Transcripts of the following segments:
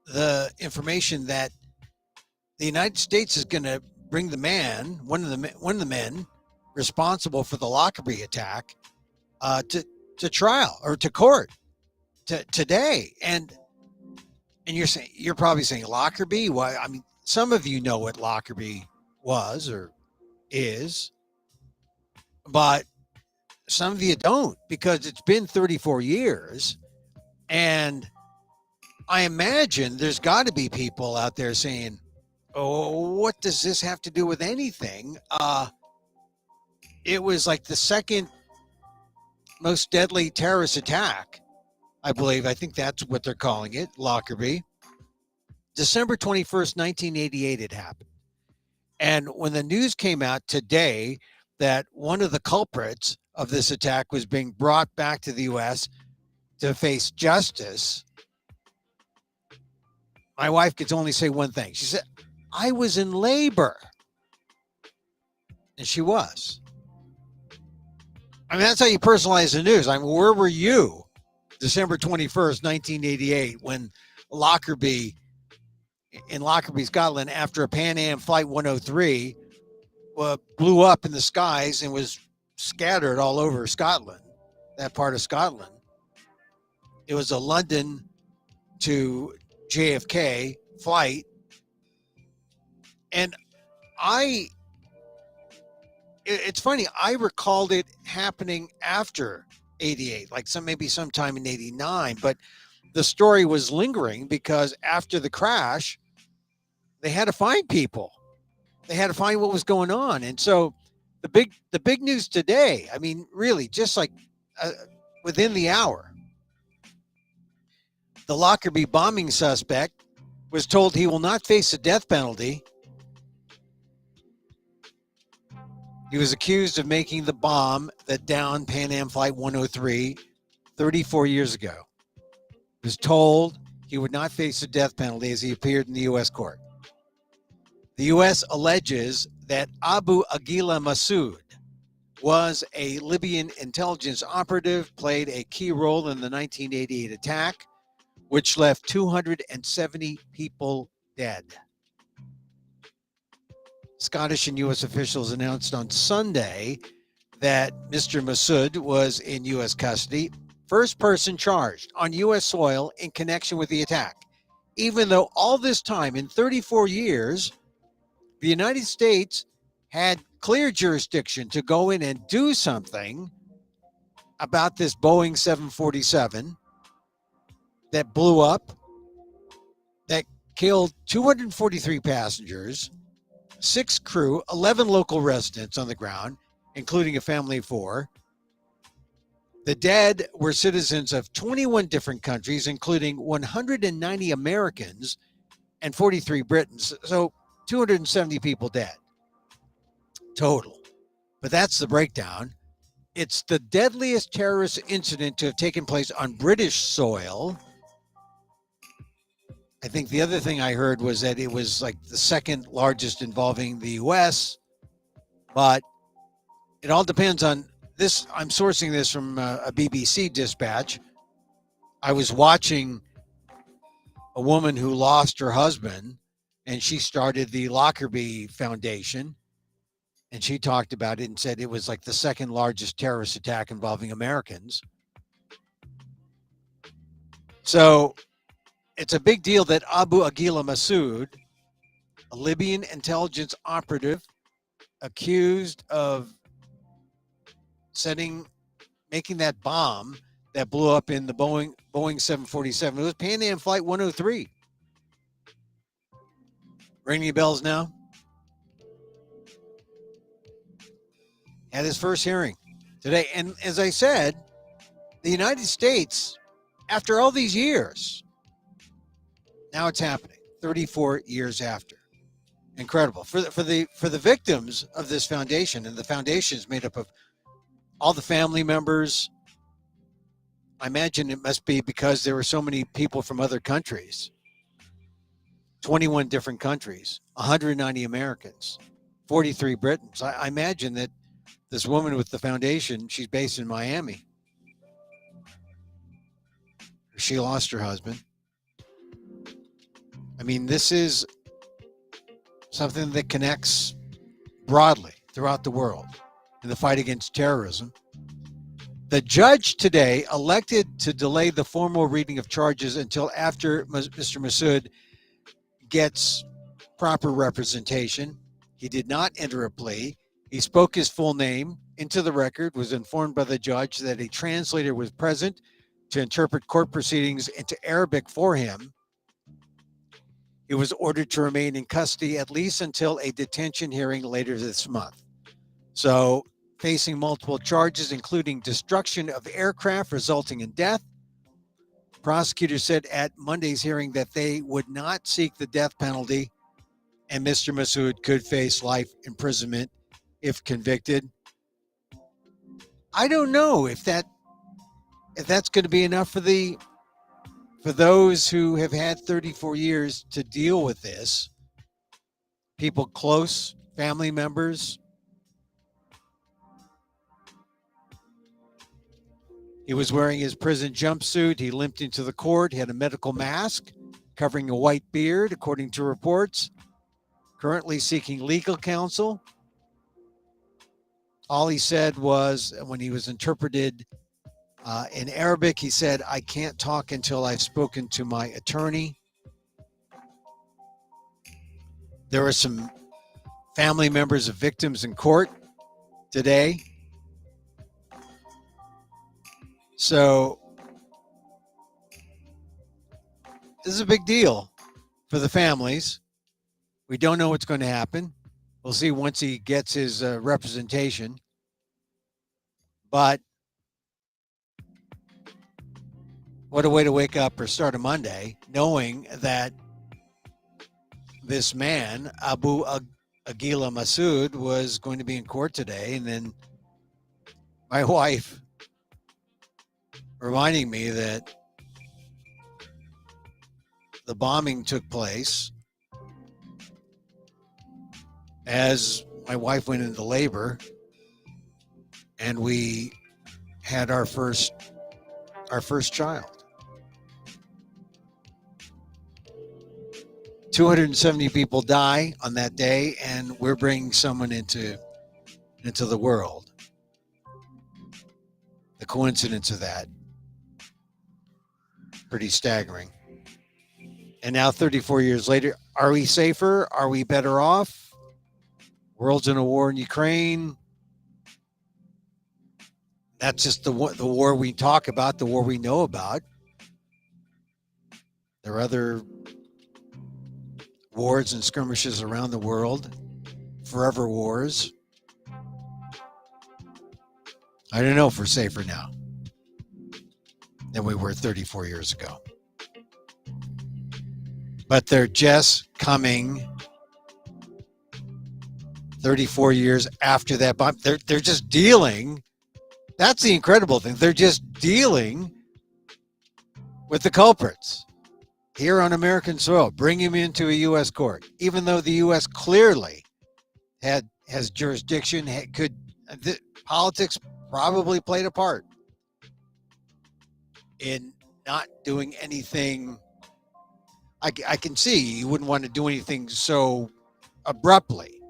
the information that the United States is going to bring the man, one of the men responsible for the Lockerbie attack, to trial or to court today. And you're probably saying Lockerbie. Why? I mean, some of you know what Lockerbie was or is, but some of you don't because it's been 34 years. And I imagine there's got to be people out there saying, "Oh, what does this have to do with anything?" It was like the second most deadly terrorist attack, I believe. I think that's what they're calling it, Lockerbie. December 21st, 1988, it happened. And when the news came out today that one of the culprits of this attack was being brought back to the U.S. to face justice, my wife could only say one thing. She said, I was in labor. And she was. I mean, that's how you personalize the news. I mean, where were you December 21st, 1988, when Lockerbie, in Lockerbie, Scotland, after a Pan Am Flight 103 blew up in the skies and was scattered all over Scotland, that part of Scotland. It was a London to JFK flight. And it's funny, I recalled it happening after 88, like maybe sometime in 89, but the story was lingering because after the crash, they had to find people. They had to find what was going on. And so the big news today, I mean, really, just like within the hour, the Lockerbie bombing suspect was told he will not face the death penalty. He was accused of making the bomb that downed Pan Am Flight 103 34 years ago. He was told he would not face the death penalty as he appeared in the U.S. court. The U.S. alleges that Abu Aguila Masood was a Libyan intelligence operative, played a key role in the 1988 attack, which left 270 people dead. Scottish and U.S. officials announced on Sunday that Mr. Masood was in U.S. custody, first person charged on U.S. soil in connection with the attack. Even though all this time, in 34 years, the United States had clear jurisdiction to go in and do something about this Boeing 747 that blew up, that killed 243 passengers, 6 crew, 11 local residents on the ground, including a family of 4. The dead were citizens of 21 different countries, including 190 Americans and 43 Britons. So 270 people dead total. But that's the breakdown. It's the deadliest terrorist incident to have taken place on British soil. I think the other thing I heard was that it was like the second largest involving the U.S., but it all depends on this. I'm sourcing this from a BBC dispatch. I was watching a woman who lost her husband, and she started the Lockerbie Foundation, and she talked about it and said it was like the second largest terrorist attack involving Americans. So it's a big deal that Abu Aguila Masood, a Libyan intelligence operative accused of making that bomb that blew up in the Boeing 747. It was Pan Am Flight 103. Ringing any bells now? Had his first hearing today. And as I said, the United States, after all these years, now it's happening 34 years after. Incredible. For the victims of this foundation, and the foundation is made up of all the family members. I imagine it must be because there were so many people from other countries. 21 different countries, 190 Americans, 43 Britons. I imagine that this woman with the foundation, she's based in Miami. She lost her husband. I mean, this is something that connects broadly throughout the world in the fight against terrorism. The judge today elected to delay the formal reading of charges until after Mr. Masood gets proper representation. He did not enter a plea. He spoke his full name into the record, was informed by the judge that a translator was present to interpret court proceedings into Arabic for him. He was ordered to remain in custody at least until a detention hearing later this month. So, facing multiple charges, including destruction of aircraft resulting in death. Prosecutors said at Monday's hearing that they would not seek the death penalty, and Mr. Masood could face life imprisonment if convicted. I don't know if that's going to be enough for those who have had 34 years to deal with this. People close, family members. He was wearing his prison jumpsuit. He limped into the court. He had a medical mask covering a white beard, according to reports. Currently seeking legal counsel. All he said was, when he was interpreted in Arabic, he said, "I can't talk until I've spoken to my attorney." There were some family members of victims in court today. So this is a big deal for the families. We don't know what's going to happen. We'll see once he gets his representation. But what a way to wake up or start a Monday, knowing that this man, Abu Aguila Masood, was going to be in court today. And then my wife reminding me that the bombing took place as my wife went into labor, and we had our first child. 270 people die on that day, and we're bringing someone into the world. The coincidence of that, pretty staggering. And now 34 years later, are we safer? Are we better off? World's in a war in Ukraine. That's just the war we talk about, the war we know about. There are other wars and skirmishes around the world, forever wars. I don't know if we're safer now than we were 34 years ago. But they're just coming 34 years after that bomb. They're just dealing. That's the incredible thing. They're just dealing with the culprits here on American soil, bring him into a U.S. court, even though the U.S. clearly has jurisdiction. Politics probably played a part in not doing anything. I can see you wouldn't want to do anything so abruptly,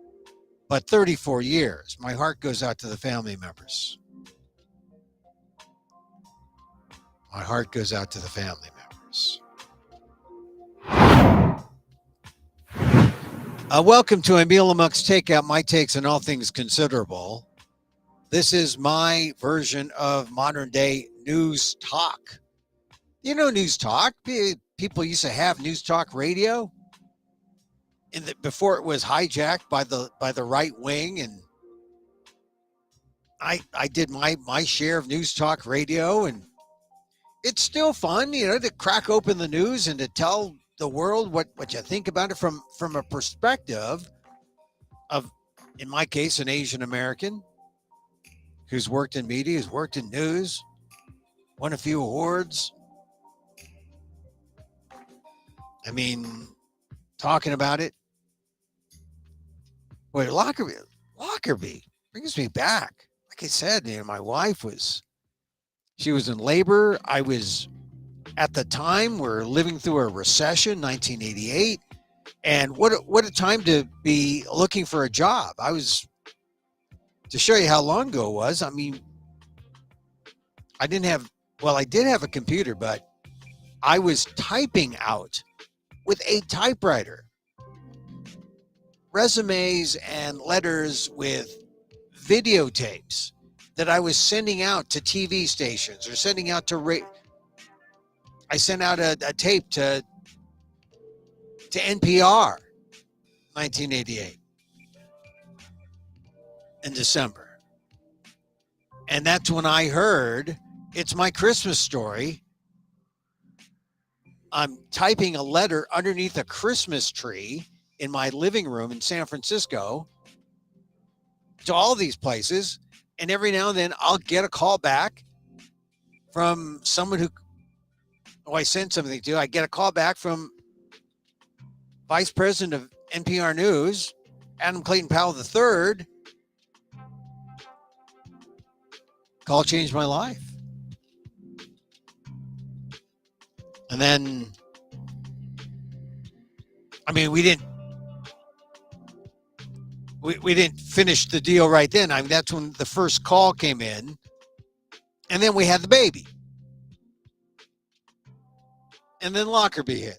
but 34 years, my heart goes out to the family members. My heart goes out to the family members. Welcome to Emil Amok's Takeout, my takes on all things considerable. This is my version of modern day news talk. You know, news talk. People used to have news talk radio, before it was hijacked by the right wing, and I did my share of news talk radio, and it's still fun, to crack open the news and to tell the world what you think about it from a perspective of, in my case, an Asian American who's worked in media, who's worked in news, won a few awards. I mean, talking about it. Wait, Lockerbie brings me back. Like I said, my wife she was in labor. I was At the time, we're living through a recession, 1988. And what a time to be looking for a job. To show you how long ago it was, I mean, I did have a computer, but I was typing out with a typewriter resumes and letters with videotapes that I was sending out to TV stations or sending out to I sent out a tape to NPR 1988 in December. And that's when I heard It's My Christmas Story. I'm typing a letter underneath a Christmas tree in my living room in San Francisco to all these places. And every now and then I'll get a call back from someone who I sent something to. I get a call back from Vice President of NPR News, Adam Clayton Powell III. Call changed my life. And then, I mean, we didn't finish the deal right then. I mean, that's when the first call came in. And then we had the baby. And then Lockerbie hit.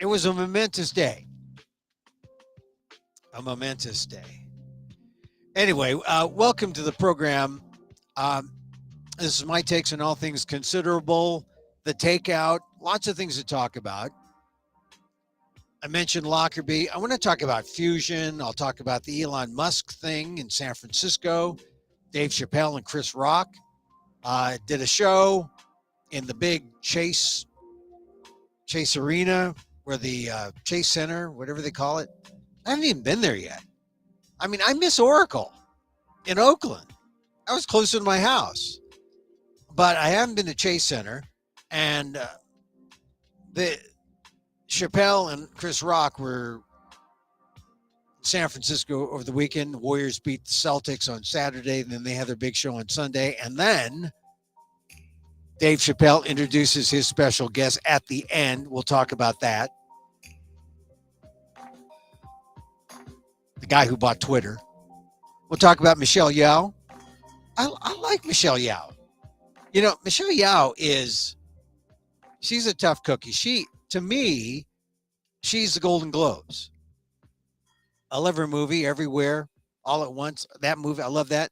It was a momentous day. A momentous day. Anyway, welcome to the program. This is my takes on all things considerable, the takeout, lots of things to talk about. I mentioned Lockerbie. I want to talk about fusion. I'll talk about the Elon Musk thing in San Francisco. Dave Chappelle and Chris Rock did a show in the big Chase Arena, where the Chase Center, whatever they call it. I haven't even been there yet. I mean, I miss Oracle in Oakland. I was closer to my house. But I haven't been to Chase Center. And the Chappelle and Chris Rock were in San Francisco over the weekend. The Warriors beat the Celtics on Saturday, and then they had their big show on Sunday. And then Dave Chappelle introduces his special guest at the end. We'll talk about that. The guy who bought Twitter. We'll talk about Michelle Yeoh. I like Michelle Yeoh. You know, Michelle Yeoh she's a tough cookie. To me, she's the Golden Globes. I love her movie, Everywhere, All at Once. That movie, I love that.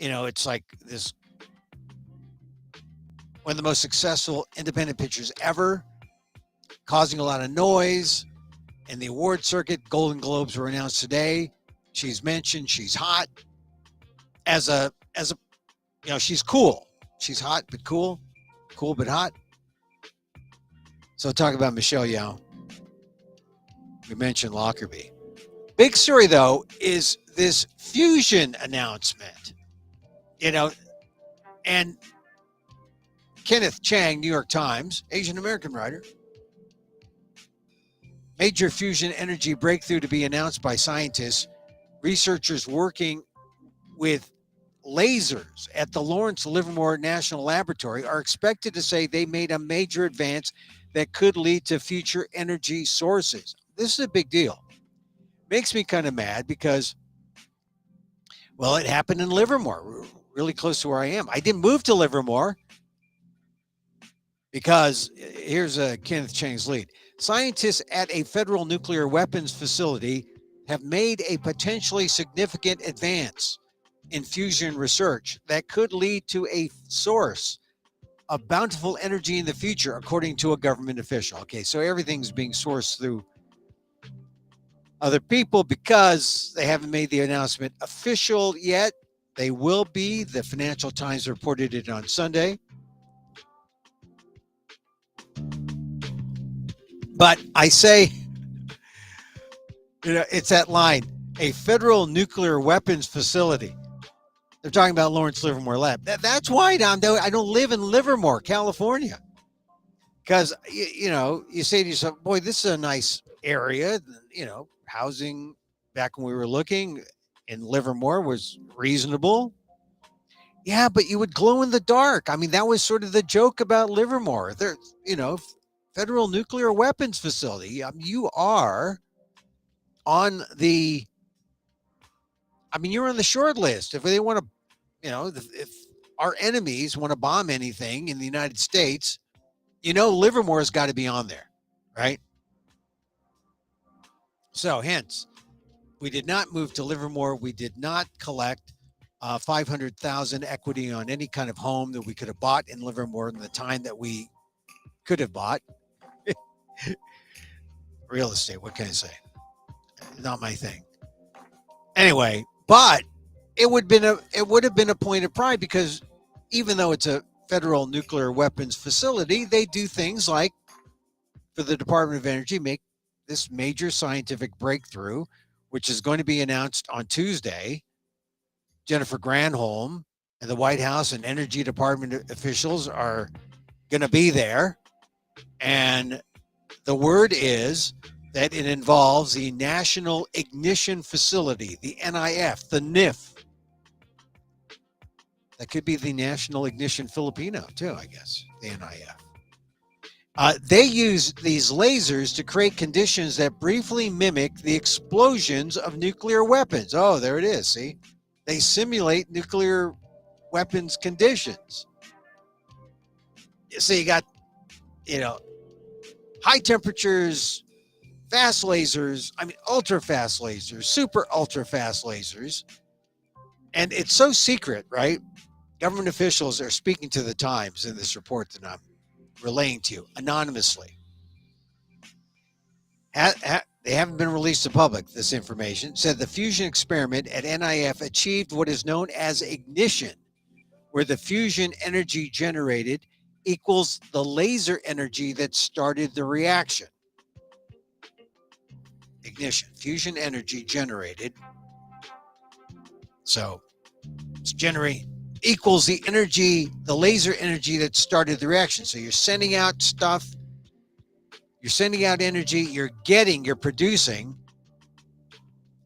You know, it's like this, one of the most successful independent pictures ever, causing a lot of noise in the award circuit. Golden Globes were announced today. She's mentioned she's hot as a you know, she's cool. She's hot but cool but hot. So talk about Michelle Yeoh. We mentioned Lockerbie. Big story though is this fusion announcement. You know, and Kenneth Chang, New York Times, Asian American writer. Major fusion energy breakthrough to be announced by scientists. Researchers working with lasers at the Lawrence Livermore National Laboratory are expected to say they made a major advance that could lead to future energy sources. This is a big deal. Makes me kind of mad because, well, it happened in Livermore, really close to where I am. I didn't move to Livermore because here's Kenneth Chang's lead. Scientists at a federal nuclear weapons facility have made a potentially significant advance in fusion research that could lead to a source of bountiful energy in the future, according to a government official. Okay, so everything's being sourced through other people because they haven't made the announcement official yet. They will be. The Financial Times reported it on Sunday. But I say, you know, it's that line, a federal nuclear weapons facility. They're talking about Lawrence Livermore Lab. That's why I don't live in Livermore, California. Because, you know, you say to yourself, boy, this is a nice area. You know, housing back when we were looking in Livermore was reasonable. Yeah, but you would glow in the dark. I mean, that was sort of the joke about Livermore. There, you know, federal nuclear weapons facility. You are on the. I mean, you're on the short list. If they want to, if our enemies want to bomb anything in the United States, Livermore's got to be on there, right? So, hence, we did not move to Livermore. We did not collect 500,000 equity on any kind of home that we could have bought in Livermore in the time that we could have bought. Real estate, what can I say? Not my thing. Anyway, but it would have been a point of pride because even though it's a federal nuclear weapons facility, they do things like for the Department of Energy make this major scientific breakthrough, which is going to be announced on Tuesday. Jennifer Granholm and the White House and Energy Department officials are going to be there. And the word is that it involves the National Ignition Facility, the NIF, the NIF. That could be the National Ignition Filipino, too, I guess, the NIF. They use these lasers to create conditions that briefly mimic the explosions of nuclear weapons. Oh, there it is. See, they simulate nuclear weapons conditions. So you got, high temperatures, fast lasers, ultra fast lasers, super ultra fast lasers. And it's so secret, right? Government officials are speaking to the Times in this report that I'm relaying to you anonymously. They haven't been released to public, this information. Said the fusion experiment at NIF achieved what is known as ignition, where the fusion energy generated equals the laser energy that started the reaction. Ignition, fusion energy generated. So it's generate equals the energy, the laser energy that started the reaction. So you're sending out stuff, you're sending out energy, you're producing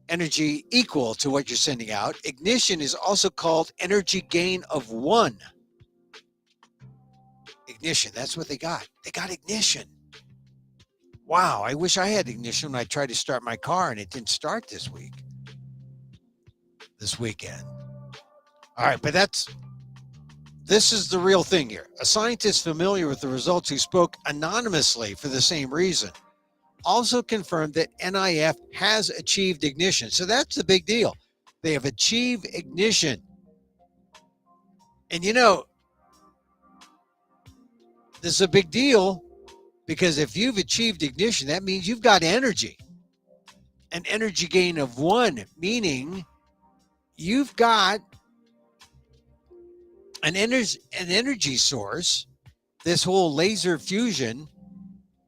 energy equal to what you're sending out. Ignition is also called energy gain of one. Ignition, that's what they got. They got ignition. Wow, I wish I had ignition when I tried to start my car and it didn't start this weekend. All right, but this is the real thing here. A scientist familiar with the results who spoke anonymously for the same reason also confirmed that NIF has achieved ignition. So that's the big deal. They have achieved ignition. And this is a big deal because if you've achieved ignition, that means you've got energy. An energy gain of one, meaning you've got an energy source. This whole laser fusion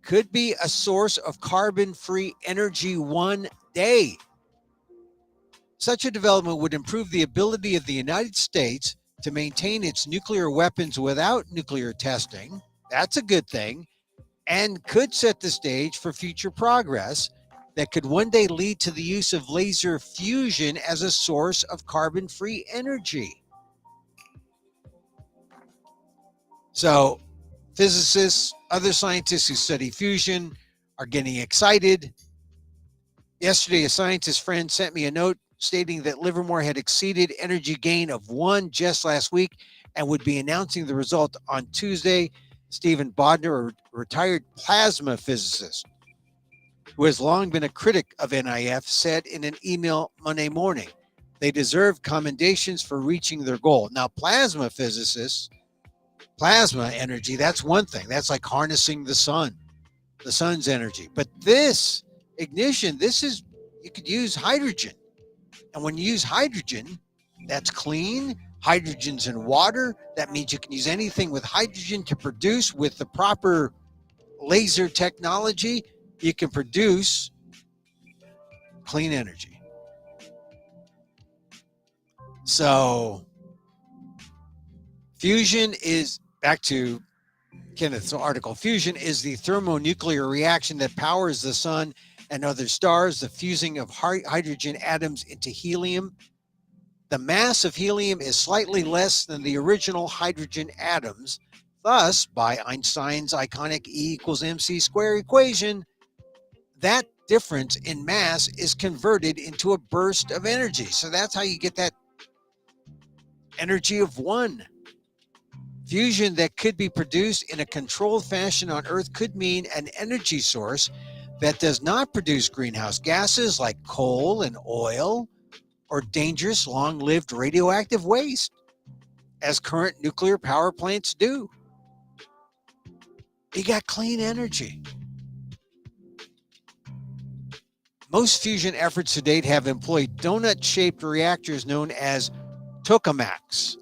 could be a source of carbon-free energy one day. Such a development would improve the ability of the United States to maintain its nuclear weapons without nuclear testing. That's a good thing, and could set the stage for future progress that could one day lead to the use of laser fusion as a source of carbon-free energy. So physicists, other scientists who study fusion are getting excited. Yesterday, a scientist friend sent me a note stating that Livermore had exceeded energy gain of one just last week and would be announcing the result on Tuesday. Stephen Bodner, a retired plasma physicist who has long been a critic of NIF, said in an email Monday morning, they deserve commendations for reaching their goal. Now, plasma physicists, plasma energy, that's one thing. That's like harnessing the sun's energy. But this ignition, you could use hydrogen. And when you use hydrogen, that's clean. Hydrogen's in water. That means you can use anything with hydrogen to produce with the proper laser technology. You can produce clean energy. So fusion is, back to Kenneth's article, fusion is the thermonuclear reaction that powers the sun and other stars, the fusing of hydrogen atoms into helium. The mass of helium is slightly less than the original hydrogen atoms. Thus, by Einstein's iconic E equals mc squared equation, that difference in mass is converted into a burst of energy. So that's how you get that energy of one. Fusion that could be produced in a controlled fashion on Earth could mean an energy source that does not produce greenhouse gases like coal and oil or dangerous long-lived radioactive waste, as current nuclear power plants do. You got clean energy. Most fusion efforts to date have employed donut-shaped reactors known as tokamaks.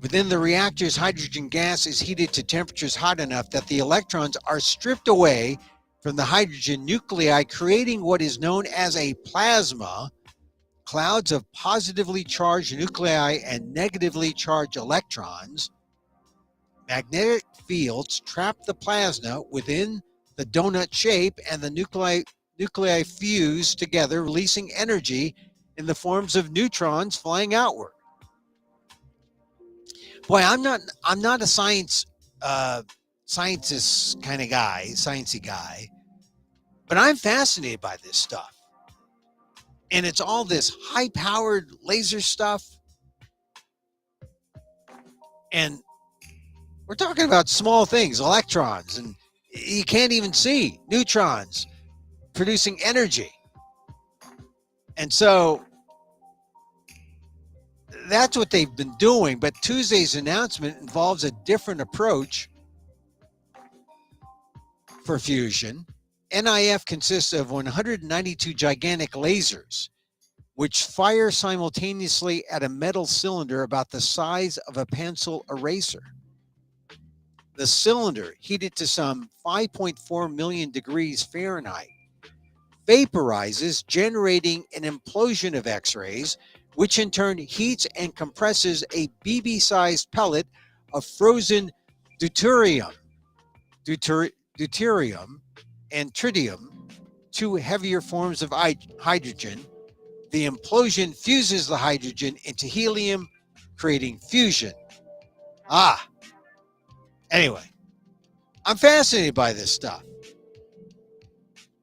Within the reactors, hydrogen gas is heated to temperatures hot enough that the electrons are stripped away from the hydrogen nuclei, creating what is known as a plasma. Clouds of positively charged nuclei and negatively charged electrons. Magnetic fields trap the plasma within the donut shape, and the nuclei fuse together, releasing energy in the forms of neutrons flying outward. Boy, I'm not a scientist kind of guy, sciencey guy, but I'm fascinated by this stuff. And it's all this high-powered laser stuff. And we're talking about small things, electrons, and you can't even see neutrons producing energy. And so that's what they've been doing. But Tuesday's announcement involves a different approach for fusion. NIF consists of 192 gigantic lasers, which fire simultaneously at a metal cylinder about the size of a pencil eraser. The cylinder, heated to some 5.4 million degrees Fahrenheit, vaporizes, generating an implosion of X-rays, which in turn heats and compresses a BB-sized pellet of frozen deuterium and tritium, two heavier forms of hydrogen. The implosion fuses the hydrogen into helium, creating fusion. Anyway, I'm fascinated by this stuff.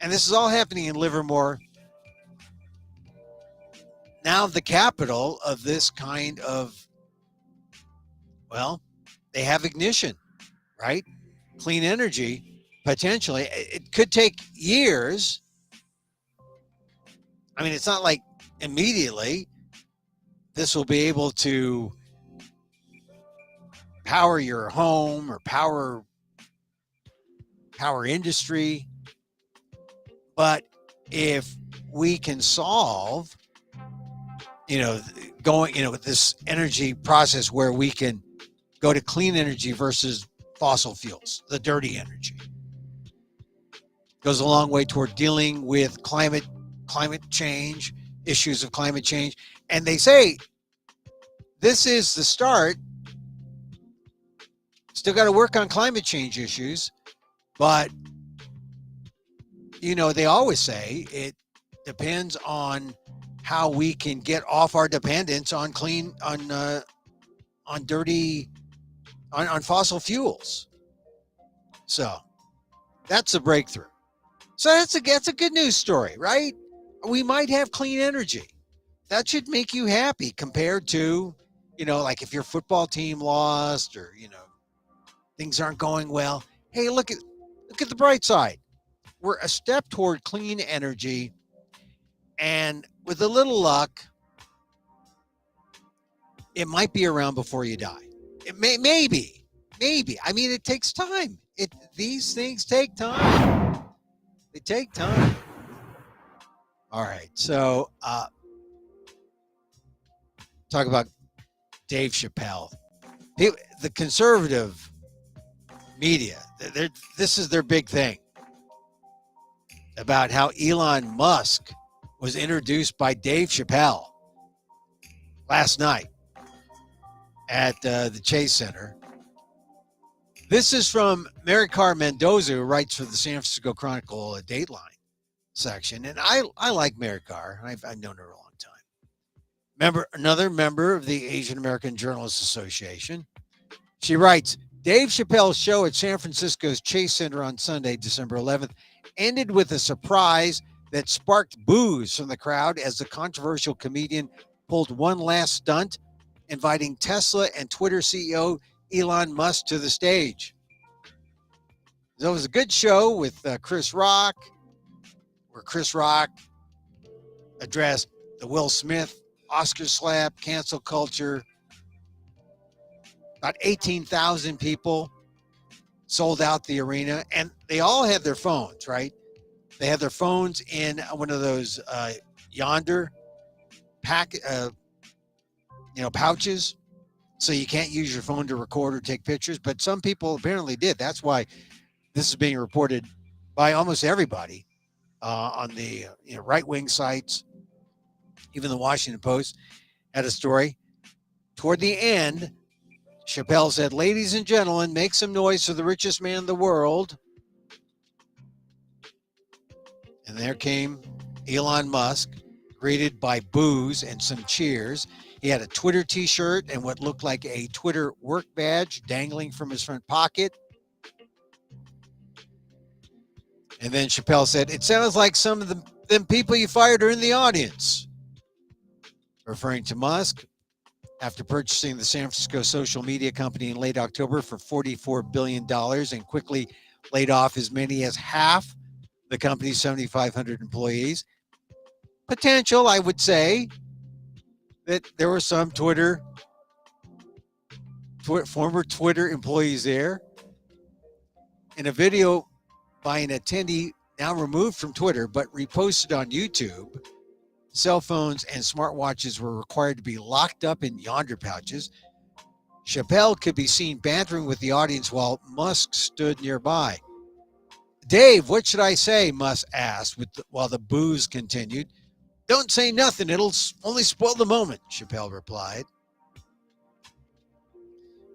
And this is all happening in Livermore. Now the capital of this kind of, well, they have ignition, right? Clean energy, potentially. It could take years. I mean, it's not like immediately this will be able to power your home or power industry. But if we can solve, this energy process where we can go to clean energy versus fossil fuels, the dirty energy, goes a long way toward dealing with climate change, issues of climate change. And they say this is the start. Still got to work on climate change issues, but they always say it depends on how we can get off our dependence on on fossil fuels. So that's a breakthrough. So that's a good news story, right? We might have clean energy. That should make you happy compared to, like if your football team lost or, things aren't going well. Hey, look at the bright side. We're a step toward clean energy, and with a little luck, it might be around before you die. It maybe. I mean, it takes time. These things take time. They take time. All right. So, talk about Dave Chappelle. The conservative media, this is their big thing about how Elon Musk was introduced by Dave Chappelle last night at the Chase Center. This is from Mary Carr Mendoza, who writes for the San Francisco Chronicle Dateline section. And I like Mary Carr. I've known her a long time. Another member of the Asian American Journalists Association. She writes, Dave Chappelle's show at San Francisco's Chase Center on Sunday, December 11th, ended with a surprise that sparked boos from the crowd as the controversial comedian pulled one last stunt, inviting Tesla and Twitter CEO Elon Musk to the stage. So it was a good show with Chris Rock, where Chris Rock addressed the Will Smith Oscar slap, cancel culture. About 18,000 people sold out the arena, and they all had their phones, right? They had their phones in one of those yonder pouches, so you can't use your phone to record or take pictures. But some people apparently did. That's why this is being reported by almost everybody on the right-wing sites. Even the Washington Post had a story. Toward the end, Chappelle said, ladies and gentlemen, make some noise for the richest man in the world. And there came Elon Musk, greeted by boos and some cheers. He had a Twitter t-shirt and what looked like a Twitter work badge dangling from his front pocket. And then Chappelle said, it sounds like some of them people you fired are in the audience. Referring to Musk, after purchasing the San Francisco social media company in late October for $44 billion and quickly laid off as many as half the company's 7,500 employees. Potential, I would say, that there were some former Twitter employees there. In a video by an attendee now removed from Twitter but reposted on YouTube, cell phones and smartwatches were required to be locked up in yonder pouches. Chappelle could be seen bantering with the audience while Musk stood nearby. Dave, what should I say? Musk asked while the boos continued. Don't say nothing. It'll only spoil the moment, Chappelle replied.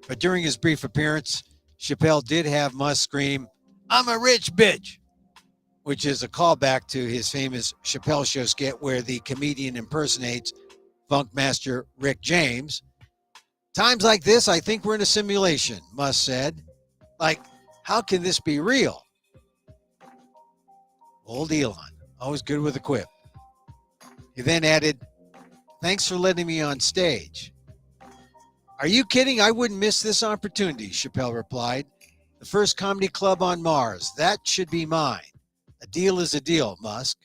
But during his brief appearance, Chappelle did have Musk scream, I'm a rich bitch, which is a callback to his famous Chappelle Show skit where the comedian impersonates funk master Rick James. Times like this, I think we're in a simulation, Musk said. Like, how can this be real? Old Elon, always good with a quip. He then added, thanks for letting me on stage. Are you kidding? I wouldn't miss this opportunity, Chappelle replied. The first comedy club on Mars. That should be mine. A deal is a deal, Musk.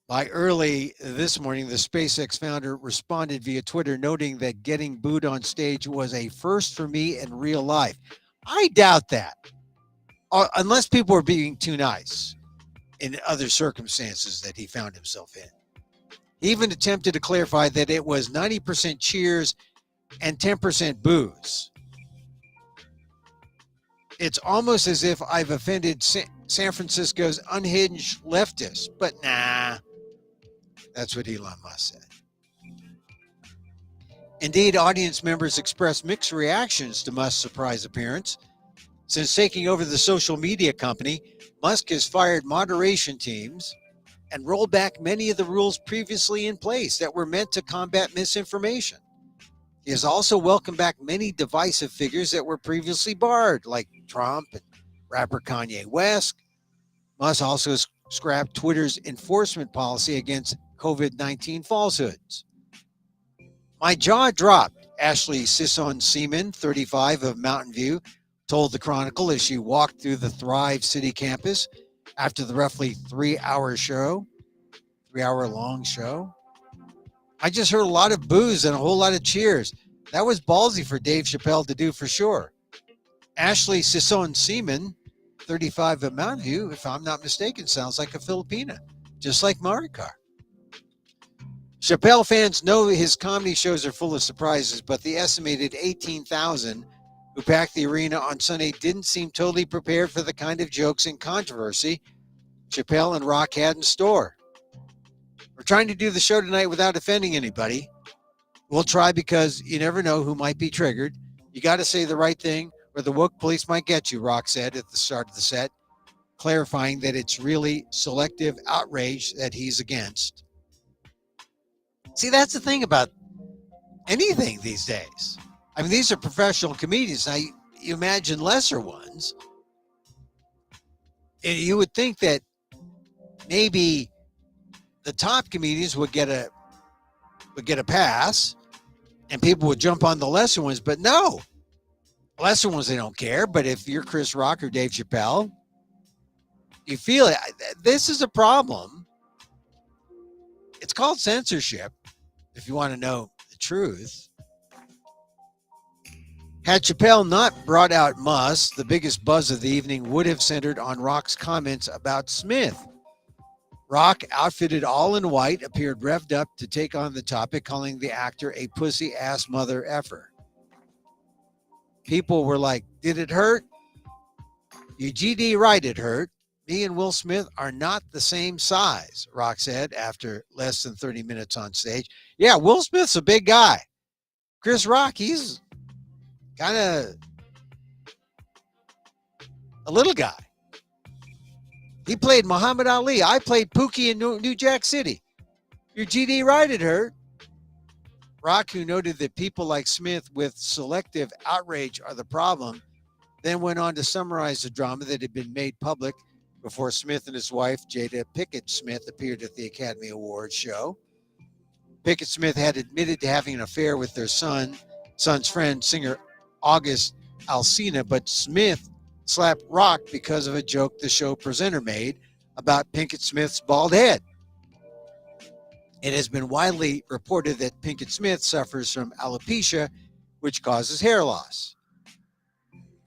By early this morning, the SpaceX founder responded via Twitter, noting that getting booed on stage was a first for me in real life. I doubt that, unless people were being too nice in other circumstances that he found himself in. He even attempted to clarify that it was 90% cheers and 10% boos. It's almost as if I've offended San Francisco's unhinged leftists, but nah, that's what Elon Musk said. Indeed, audience members expressed mixed reactions to Musk's surprise appearance. Since taking over the social media company, Musk has fired moderation teams and rolled back many of the rules previously in place that were meant to combat misinformation. He has also welcomed back many divisive figures that were previously barred, like Trump and rapper Kanye West. Musk also scrapped Twitter's enforcement policy against COVID-19 falsehoods. My jaw dropped, Ashley Sisson-Seaman, 35, of Mountain View, told the Chronicle as she walked through the Thrive City campus after the roughly 3-hour long show. I just heard a lot of boos and a whole lot of cheers. That was ballsy for Dave Chappelle to do for sure. Ashley Sisson-Seaman, 35 of Mountain View, if I'm not mistaken, sounds like a Filipina, just like Maricar. Chappelle fans know his comedy shows are full of surprises, but the estimated 18,000 who packed the arena on Sunday didn't seem totally prepared for the kind of jokes and controversy Chappelle and Rock had in store. We're trying to do the show tonight without offending anybody. We'll try because you never know who might be triggered. You got to say the right thing or the woke police might get you, Rock said at the start of the set, clarifying that it's really selective outrage that he's against. See, that's the thing about anything these days. I mean, these are professional comedians. Now, you imagine lesser ones, and you would think that maybe the top comedians would get a pass, and people would jump on the lesser ones. But no, lesser ones, they don't care. But if you're Chris Rock or Dave Chappelle, you feel it. This is a problem. It's called censorship, if you want to know the truth. Had Chappelle not brought out Musk, the biggest buzz of the evening would have centered on Rock's comments about Smith. Rock, outfitted all in white, appeared revved up to take on the topic, calling the actor a pussy-ass mother effer. People were like, did it hurt? You GD right, it hurt. Me and Will Smith are not the same size, Rock said after less than 30 minutes on stage. Yeah, Will Smith's a big guy. Chris Rock, he's kind of a little guy. He played Muhammad Ali. I played Pookie in New Jack City. Your GD right, it hurt. Rock, who noted that people like Smith with selective outrage are the problem, then went on to summarize the drama that had been made public before Smith and his wife, Jada Pinkett Smith, appeared at the Academy Awards show. Pinkett Smith had admitted to having an affair with their son's friend, singer August Alsina, but Smith slapped Rock because of a joke the show presenter made about Pinkett Smith's bald head. It has been widely reported that Pinkett Smith suffers from alopecia, which causes hair loss.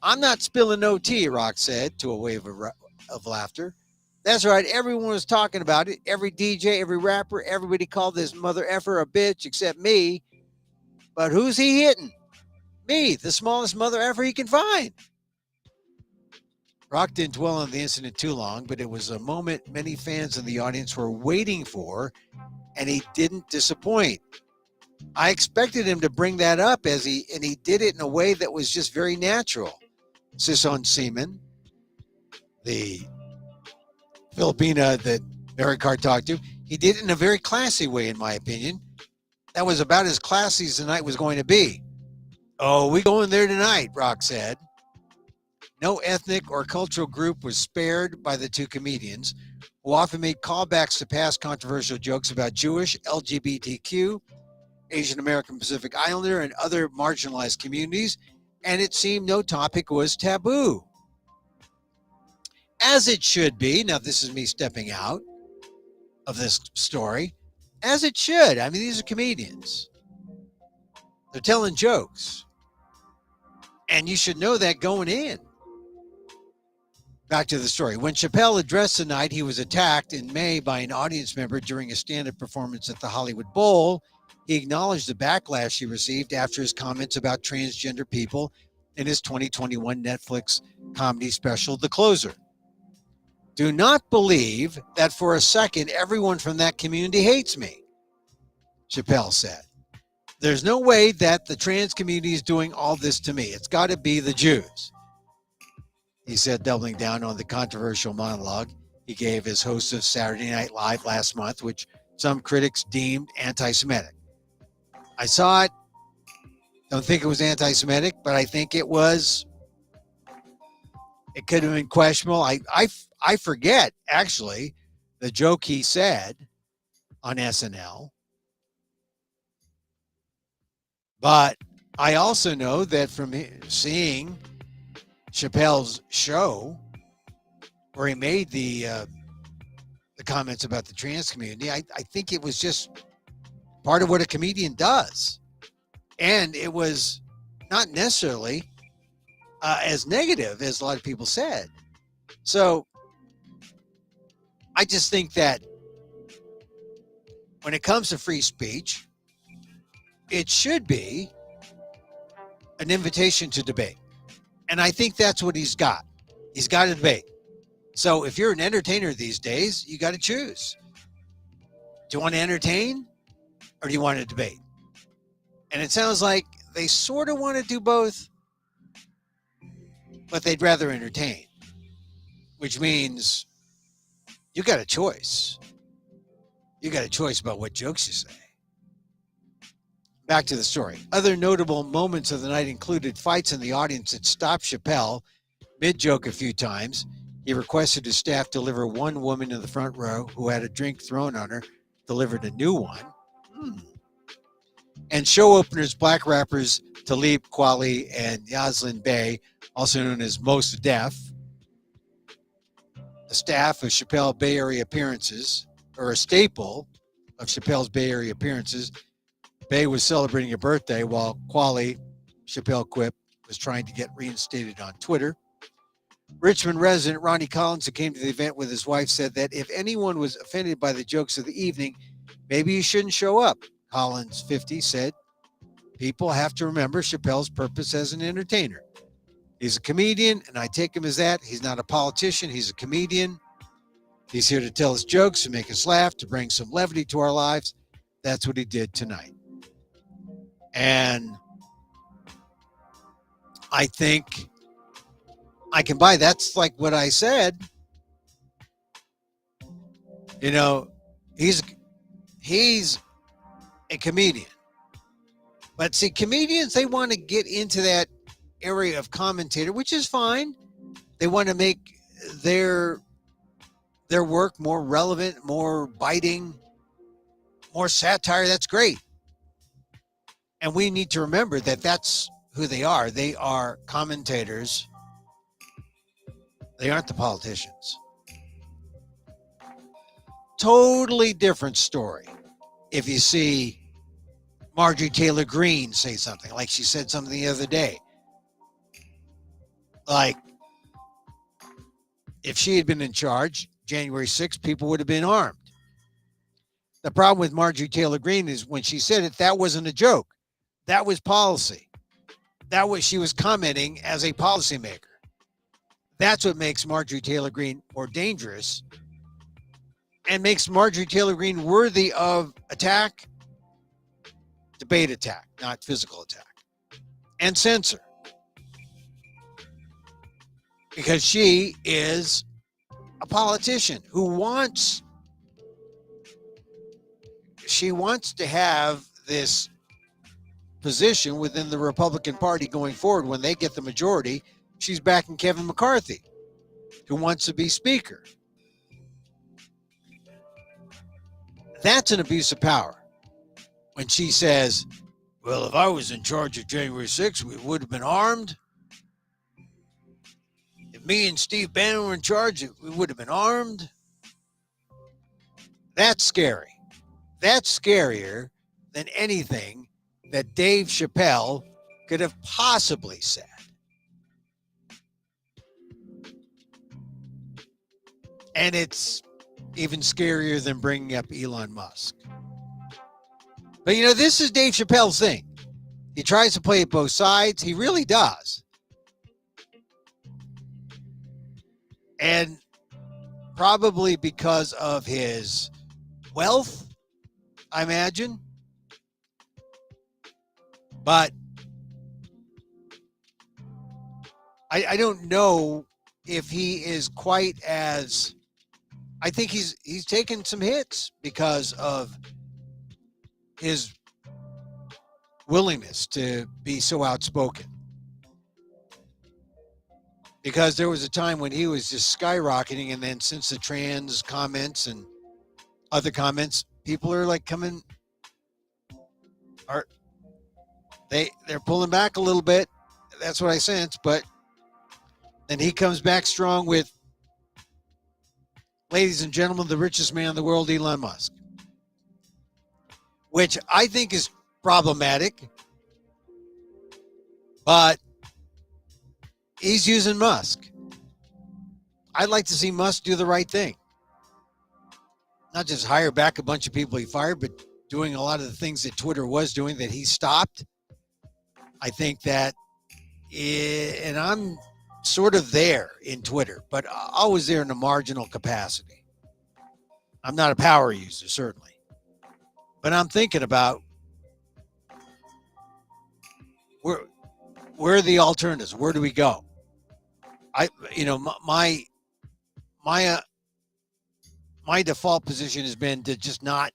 I'm not spilling no tea, Rock said to a wave of laughter. That's right, everyone was talking about it. Every DJ, every rapper, everybody called this mother effer a bitch except me. But who's he hitting? Me, the smallest mother effer he can find. Rock didn't dwell on the incident too long, but it was a moment many fans in the audience were waiting for, and he didn't disappoint. I expected him to bring that up and he did it in a way that was just very natural. Sison Seaman, the Filipina that Mary Card talked to, he did it in a very classy way, in my opinion. That was about as classy as the night was going to be. Oh, we going there tonight, Rock said. No ethnic or cultural group was spared by the two comedians, who often made callbacks to past controversial jokes about Jewish, LGBTQ, Asian American Pacific Islander, and other marginalized communities, and it seemed no topic was taboo. As it should be. Now, this is me stepping out of this story. As it should. I mean, these are comedians. They're telling jokes. And you should know that going in. Back to the story. When Chappelle addressed the night, he was attacked in May by an audience member during a stand-up performance at the Hollywood Bowl. He acknowledged the backlash he received after his comments about transgender people in his 2021 Netflix comedy special, The Closer. Do not believe that for a second everyone from that community hates me, Chappelle said. There's no way that the trans community is doing all this to me. It's got to be the Jews, he said, doubling down on the controversial monologue he gave as host of Saturday Night Live last month, which some critics deemed anti-Semitic. I saw it. Don't think it was anti-Semitic, but I think it was. It could have been questionable. I forget, actually, the joke he said on SNL. But I also know that from seeing Chappelle's show, where he made the comments about the trans community, I think it was just part of what a comedian does. And it was not necessarily as negative as a lot of people said. So I just think that when it comes to free speech, it should be an invitation to debate. And I think that's what he's got. He's got a debate. So if you're an entertainer these days, you got to choose. Do you want to entertain or do you want to debate? And it sounds like they sort of want to do both, but they'd rather entertain, which means you got a choice. You got a choice about what jokes you say. back to the story. Other notable moments of the night included fights in the audience that stopped Chappelle mid-joke a few times. He requested his staff deliver one woman in the front row who had a drink thrown on her, delivered a new one. And show openers, black rappers Talib Kweli and Yaslin Bey, also known as Mos Def, the staff of Chappelle Bay Area appearances, or a staple of Chappelle's Bay Area appearances. Bey was celebrating a birthday while Kweli, Chappelle quip, was trying to get reinstated on Twitter. Richmond resident Ronnie Collins, who came to the event with his wife, said that if anyone was offended by the jokes of the evening, maybe you shouldn't show up. Collins, 50, said, people have to remember Chappelle's purpose as an entertainer. He's a comedian, and I take him as that. He's not a politician. He's a comedian. He's here to tell us jokes, to make us laugh, to bring some levity to our lives. That's what he did tonight. And I think I can buy. That's like what I said. You know, he's a comedian. But see, comedians, they want to get into that area of commentator, which is fine. They want to make their work more relevant, more biting, more satire. That's great. And we need to remember that that's who they are. They are commentators. They aren't the politicians. Totally different story if you see Marjorie Taylor Greene say something, like she said something the other day. Like, if she had been in charge, January 6th, people would have been armed. The problem with Marjorie Taylor Greene is when she said it, that wasn't a joke. That was policy. She was commenting as a policymaker. That's what makes Marjorie Taylor Greene more dangerous and makes Marjorie Taylor Greene worthy of attack, debate attack, not physical attack, and censor. Because she is a politician who wants to have this position within the Republican Party going forward. When they get the majority, she's backing Kevin McCarthy, who wants to be speaker. That's an abuse of power. When she says, well, if I was in charge of January 6th, we would have been armed. If me and Steve Bannon were in charge, we would have been armed. That's scary. That's scarier than anything that Dave Chappelle could have possibly said. And it's even scarier than bringing up Elon Musk. But, you know, this is Dave Chappelle's thing. He tries to play it both sides. He really does. And probably because of his wealth, I imagine. But I don't know if he is quite as... I think he's taken some hits because of his willingness to be so outspoken. Because there was a time when he was just skyrocketing, and then since the trans comments and other comments, people are like they're pulling back a little bit. That's what I sense. But then he comes back strong with, ladies and gentlemen, the richest man in the world, Elon Musk, which I think is problematic, but he's using Musk. I'd like to see Musk do the right thing. Not just hire back a bunch of people he fired, but doing a lot of the things that Twitter was doing that he stopped. I think that, and I'm sort of there in Twitter, but always there in a marginal capacity. I'm not a power user, certainly. But I'm thinking about where are the alternatives? Where do we go? My default position has been to just not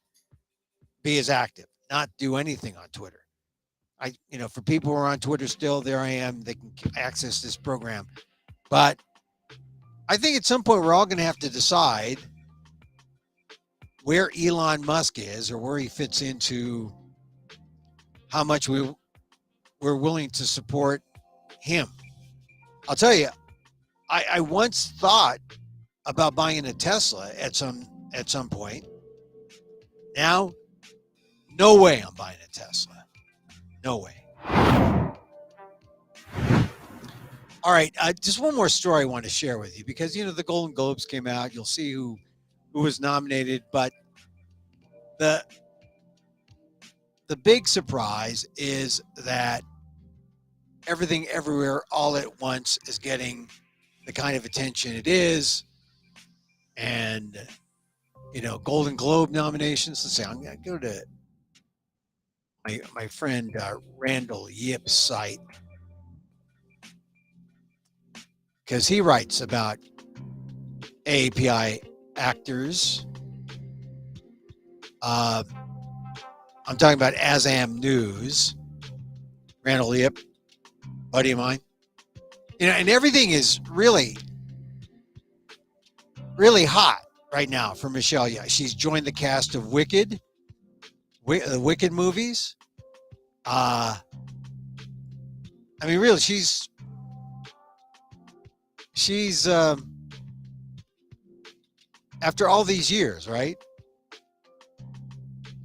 be as active, not do anything on Twitter. For people who are on Twitter still, there I am. They can access this program. But I think at some point we're all going to have to decide where Elon Musk is or where he fits into how much we're willing to support him. I'll tell you, I once thought about buying a Tesla at some point. Now, no way I'm buying a Tesla. No way. All right, just one more story I want to share with you because the Golden Globes came out. You'll see who was nominated, but the big surprise is that Everything Everywhere All at Once is getting the kind of attention it is, and Golden Globe nominations. Let's see, I'm going to go to my friend Randall Yip's site because he writes about AAPI actors. I'm talking about Azam News. Randall Yip, buddy of mine. And everything is really, really hot right now for Michelle Yeoh. She's joined the cast of Wicked, the Wicked movies. Really, she's after all these years, right?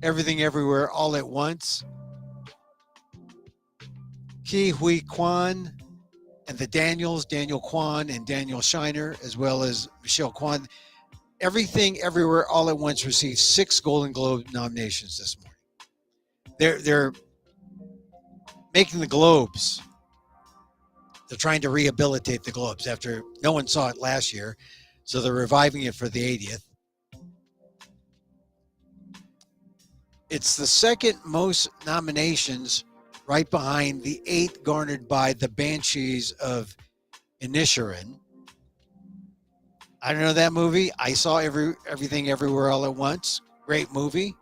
Everything Everywhere All at Once. Ke Huy Quan and the Daniel Kwan and Daniel Shiner, as well as Michelle Kwan. Everything Everywhere All at Once received 6 Golden Globe nominations this morning. They're making the Globes. They're trying to rehabilitate the Globes after no one saw it last year, so they're reviving it for the 80th. It's the second most nominations, right behind the 8 garnered by the Banshees of Inisherin. I don't know that movie. I saw Everything Everywhere All at Once. Great movie.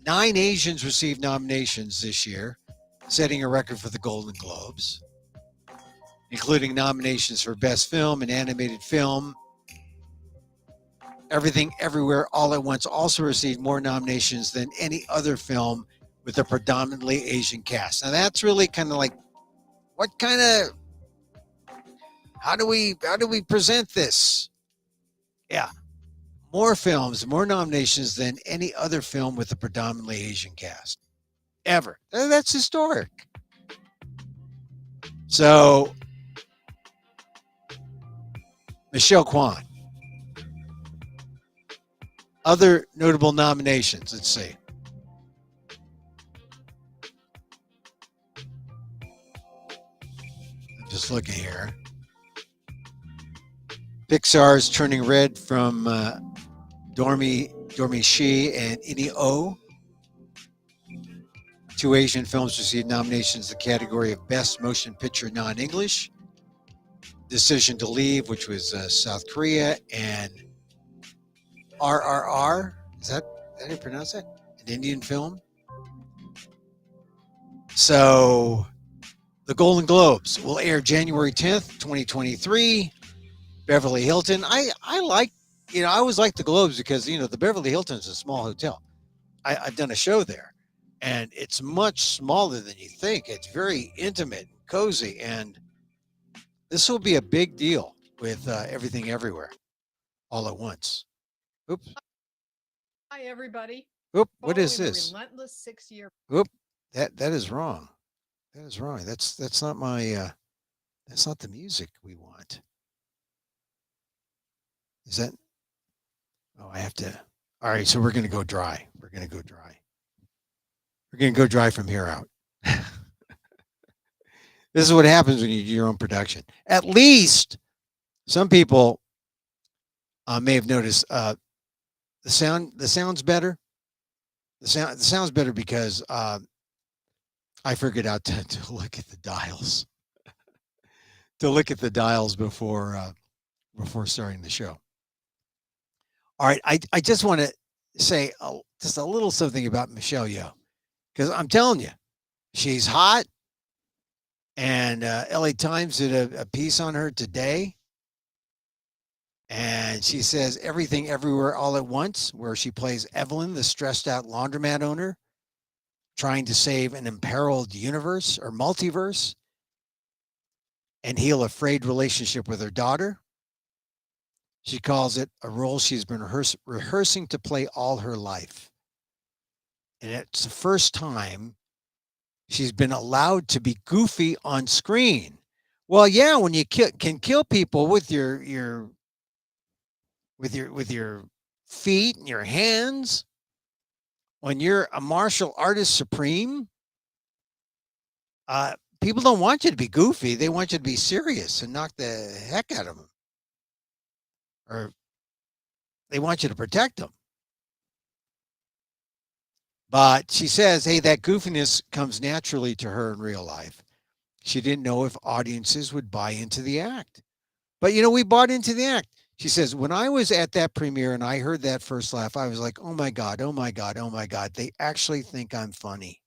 9 Asians received nominations this year, setting a record for the Golden Globes, including nominations for Best Film and Animated Film. Everything Everywhere All at Once also received more nominations than any other film with a predominantly Asian cast. Now that's really kind of like, how do we present this? Yeah. More films, more nominations than any other film with a predominantly Asian cast ever. That's historic. So, Michelle Kwan. Other notable nominations, let's see. I'm just looking here. Pixar's Turning Red from Dormi Shi and Yeoh. 2 Asian films received nominations in the category of Best Motion Picture Non-English. Decision to Leave, which was South Korea, and RRR. Is that how you pronounce it? An Indian film. So, the Golden Globes will air January 10th, 2023. Beverly Hilton. I like, I always like the Globes because, the Beverly Hilton is a small hotel. I've done a show there, and it's much smaller than you think. It's very intimate, and cozy, and this will be a big deal with Everything Everywhere All at Once. Oops. Hi, everybody. Oop, what is this? Relentless 6-year. Oop, that is wrong. That is wrong. That's not my. That's not the music we want. Is that? Oh, I have to. All right, so we're going to go dry. We're going to go dry. We're going to go dry from here out. This is what happens when you do your own production. At least some people may have noticed the sound's better. The sound's better because I figured out to look at the dials. To look at the dials before starting the show. All right, I just want to say just a little something about Michelle Yeoh, because I'm telling you, She's hot. And LA Times did a piece on her today. And she says Everything Everywhere All at Once, where she plays Evelyn, the stressed out laundromat owner, trying to save an imperiled universe or multiverse and heal a frayed relationship with her daughter. She calls it a role she's been rehearsing to play all her life. And it's the first time she's been allowed to be goofy on screen. Well, yeah, when you can kill people with your feet and your hands, when you're a martial artist supreme, people don't want you to be goofy. They want you to be serious and knock the heck out of them, or they want you to protect them. But she says, hey, that goofiness comes naturally to her in real life. She didn't know if audiences would buy into the act. But, we bought into the act. She says, when I was at that premiere and I heard that first laugh, I was like, oh my God, oh my God, oh my God. They actually think I'm funny.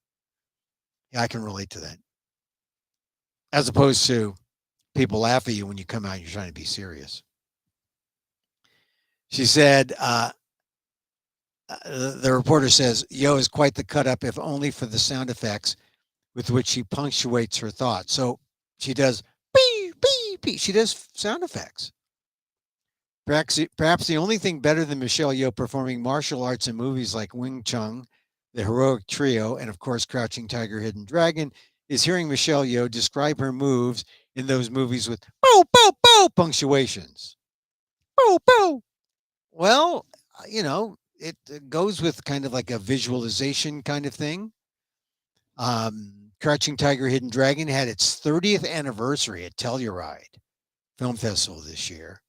Yeah, I can relate to that. As opposed to people laugh at you when you come out and you're trying to be serious. She said, the reporter says, Yeoh is quite the cut up, if only for the sound effects with which she punctuates her thoughts. So she does beep, beep, beep. She does sound effects. Perhaps the only thing better than Michelle Yeoh performing martial arts in movies like Wing Chun, The Heroic Trio, and of course Crouching Tiger, Hidden Dragon, is hearing Michelle Yeoh describe her moves in those movies with bow, bow, bow punctuations. Bow, bow. Well, it goes with kind of like a visualization kind of thing. Crouching Tiger, Hidden Dragon had its 30th anniversary at Telluride Film Festival this year.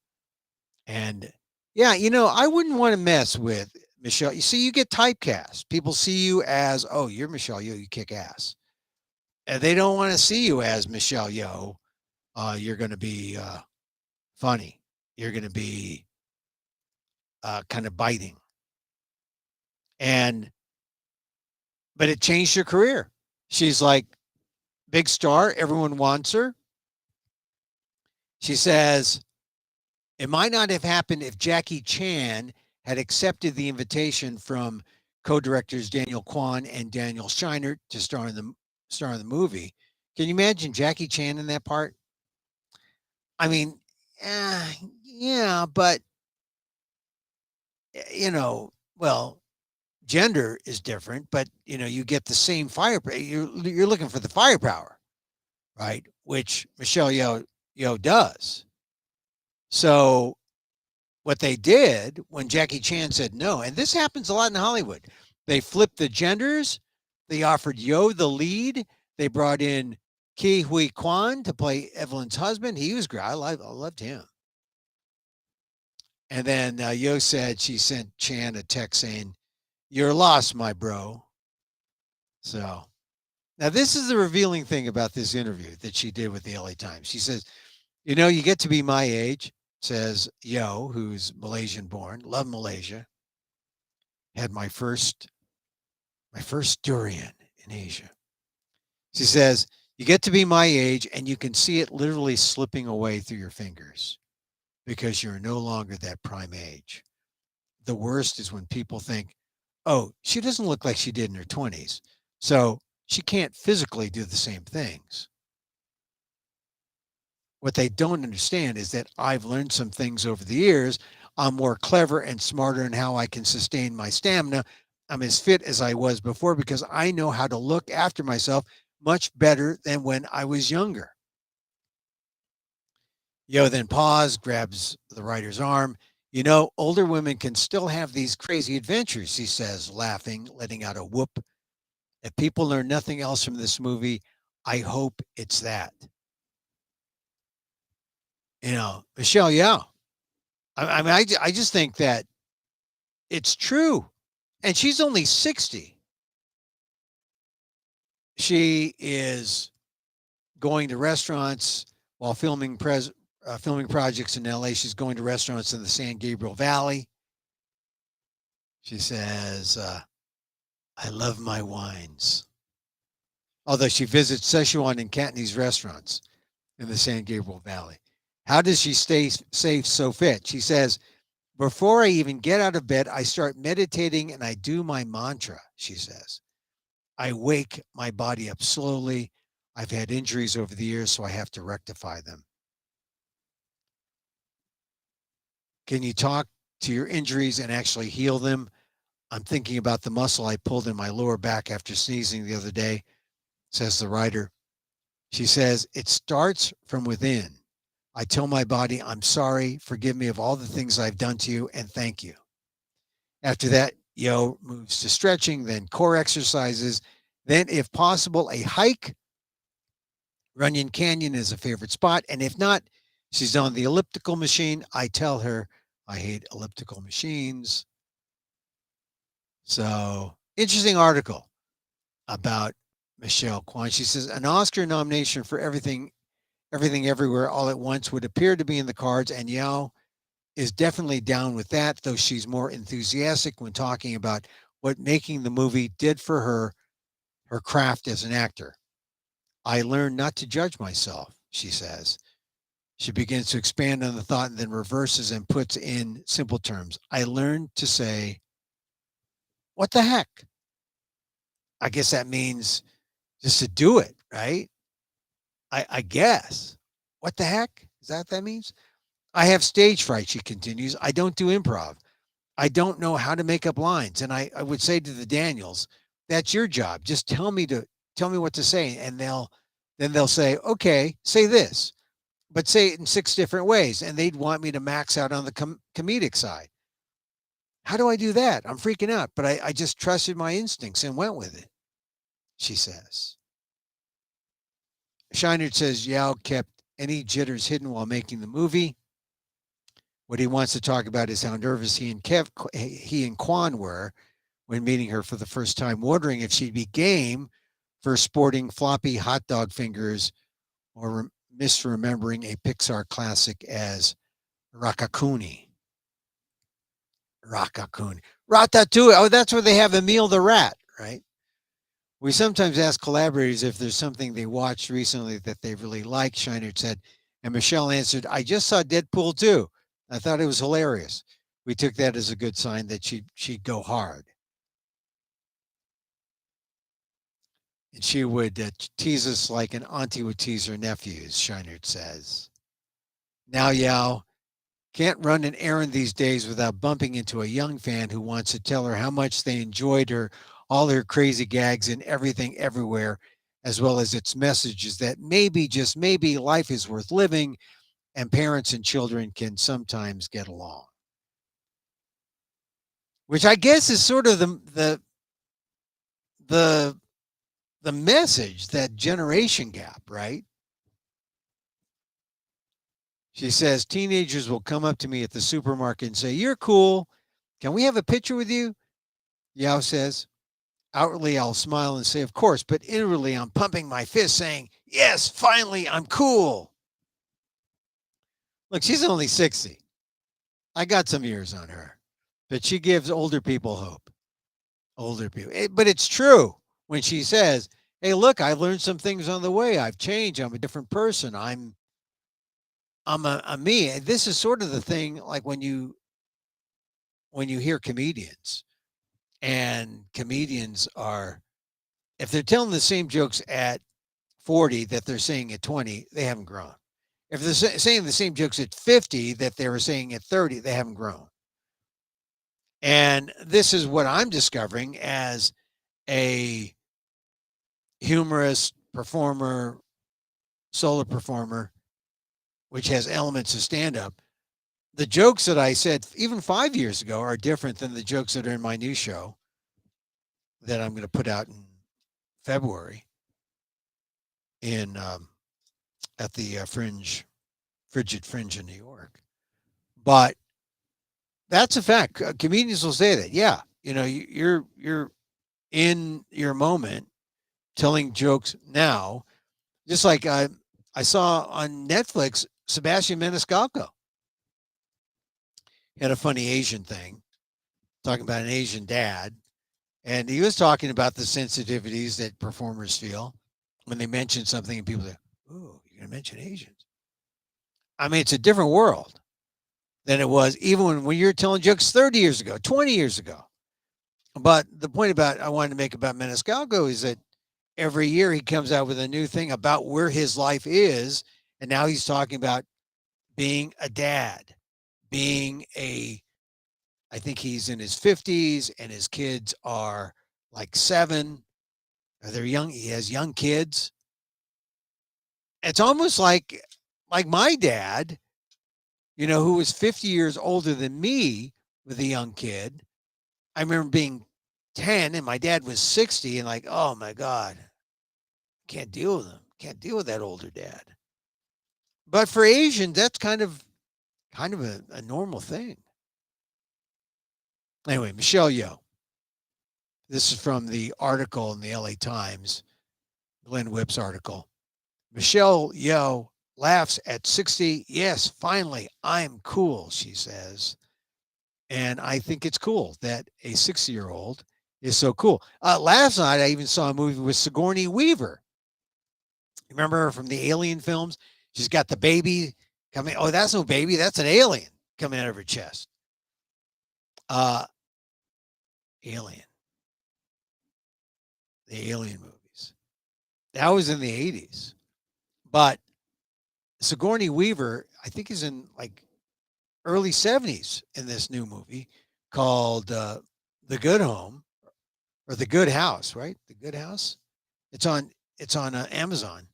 And yeah, I wouldn't want to mess with Michelle. You see, you get typecast. People see you as, oh, you're Michelle Yeoh, you kick ass. And they don't want to see you as Michelle Yeoh. You're going to be funny. You're going to be kind of biting. But it changed her career. She's like, big star. Everyone wants her. She says, it might not have happened if Jackie Chan had accepted the invitation from co-directors Daniel Kwan and Daniel Scheinert to star in the movie. Can you imagine Jackie Chan in that part? I mean, yeah, but well, gender is different, but you get the same fire. You're looking for the firepower, right? Which Michelle Yeoh does. So what they did when Jackie Chan said no, and this happens a lot in Hollywood, they flipped the genders. They offered Yeoh the lead. They brought in Ke Huy Quan to play Evelyn's husband. He was great. I loved him. And then Yeoh said she sent Chan a text saying, "You're lost, my bro." So now this is the revealing thing about this interview that she did with the LA Times. She says, you get to be my age, says Yeoh, who's Malaysian born, love Malaysia. Had my first durian in Asia. She says, you get to be my age and you can see it literally slipping away through your fingers because you're no longer that prime age. The worst is when people think, oh, she doesn't look like she did in her 20s, so she can't physically do the same things. What they don't understand is that I've learned some things over the years. I'm more clever and smarter in how I can sustain my stamina. I'm as fit as I was before because I know how to look after myself much better than when I was younger. Yeoh then paused, grabs the writer's arm. Older women can still have these crazy adventures, he says, laughing, letting out a whoop. If people learn nothing else from this movie, I hope it's that. Michelle Yeoh. I mean, I just think that it's true. And she's only 60. She is going to restaurants while filming projects in LA. She's going to restaurants in the San Gabriel Valley. She says, I love my wines. although she visits Szechuan and Cantonese restaurants in the San Gabriel Valley. How does she stay safe so fit? She says, before I even get out of bed, I start meditating and I do my mantra, she says. I wake my body up slowly. I've had injuries over the years, so I have to rectify them. Can you talk to your injuries and actually heal them? I'm thinking about the muscle I pulled in my lower back after sneezing the other day, says the writer. She says, it starts from within. I tell my body, I'm sorry, forgive me of all the things I've done to you, and thank you. After that, Yeoh moves to stretching, then core exercises, then, if possible, a hike. Runyon Canyon is a favorite spot. And if not, she's on the elliptical machine. I tell her I hate elliptical machines. So, interesting article about Michelle Kwan. She says an Oscar nomination for Everything Everywhere All at Once would appear to be in the cards, and Yeoh is definitely down with that, though she's more enthusiastic when talking about what making the movie did for her craft as an actor. I learned not to judge myself, she says. She begins to expand on the thought and then reverses and puts in simple terms. I learned to say, what the heck? I guess that means just to do it, right? I guess. What the heck? Is that what that means? I have stage fright, she continues. I don't do improv. I don't know how to make up lines. And I would say to the Daniels, that's your job. Just tell me what to say. And they'll say, okay, say this, but say it in 6 different ways. And they'd want me to max out on the comedic side. How do I do that? I'm freaking out, but I just trusted my instincts and went with it, she says. Scheinert says Yeoh kept any jitters hidden while making the movie. What he wants to talk about is how nervous he and Kwan were when meeting her for the first time, wondering if she'd be game for sporting floppy hot dog fingers or misremembering a Pixar classic as Rakakuni. Rakakuni. Ratatouille. Oh, that's where they have Emil the rat, right? We sometimes ask collaborators if there's something they watched recently that they really liked, Scheinert said. And Michelle answered, I just saw Deadpool 2. I thought it was hilarious. We took that as a good sign that she'd go hard. And she would tease us like an auntie would tease her nephews, Scheinert says. Now, Yeoh can't run an errand these days without bumping into a young fan who wants to tell her how much they enjoyed all her crazy gags and everything everywhere, as well as its messages that maybe, just maybe, life is worth living and parents and children can sometimes get along. Which I guess is sort of the the message, that generation gap, right? She says teenagers will come up to me at the supermarket and say, you're cool. Can we have a picture with you? Yeoh says, outwardly, I'll smile and say, of course, but inwardly, I'm pumping my fist saying, yes, finally, I'm cool. Look, she's only 60. I got some years on her, but she gives older people hope. Older people. But it's true when she says, hey, look, I learned some things on the way. I've changed. I'm a different person. I'm a me. And this is sort of the thing, like when you hear comedians, and comedians are, if they're telling the same jokes at 40 that they're saying at 20, they haven't grown. If they're saying the same jokes at 50 that they were saying at 30, they haven't grown. And this is what I'm discovering as a humorous performer, solo performer, which has elements of stand up. The jokes that I said even 5 years ago are different than the jokes that are in my new show that I'm going to put out in February in at the Frigid Fringe in New York. But that's a fact. Comedians will say that. Yeah, you're in your moment, telling jokes now. Just like I saw on Netflix, Sebastian Maniscalco had a funny Asian thing, talking about an Asian dad, and he was talking about the sensitivities that performers feel. when they mention something and people say, "Oh, you're going to mention Asians." I mean, it's a different world than it was even when you were telling jokes 30 years ago, 20 years ago. But the point about I wanted to make about Maniscalco is that every year he comes out with a new thing about where his life is, and now he's talking about being a dad, being a I think he's in his 50s and his kids are like 7. They're young. He has young kids. It's almost like my dad, who was 50 years older than me with a young kid. I remember being 10 and my dad was 60 and like, oh my God, can't deal with him. Can't deal with that older dad. But for Asians, that's kind of a normal thing. Anyway, Michelle Yeoh. This is from the article in the LA Times, Glenn Whipp's article. Michelle Yeoh laughs at 60. Yes, finally, I'm cool, she says. And I think it's cool that a 60-year-old is so cool. Last night, I even saw a movie with Sigourney Weaver. Remember her from the Alien films? She's got the baby coming. Oh, that's no baby. That's an alien coming out of her chest. Alien. The Alien movies. That was in the 80s. But Sigourney Weaver, I think, is in like early 70s in this new movie called The Good Home or The Good House, right? The Good House. It's on Amazon.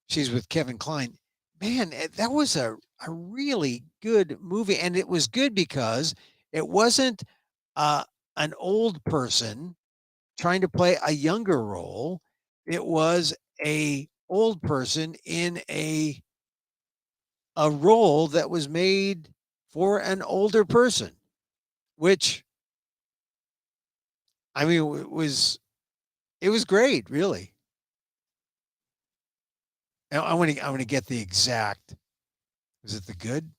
She's with Kevin Kline. Man, that was a really good movie, and it was good because it wasn't uh, an old person trying to play a younger role. It was a old person in a role that was made for an older person, which I mean it was great, really. I want to get the exact. Was it the good?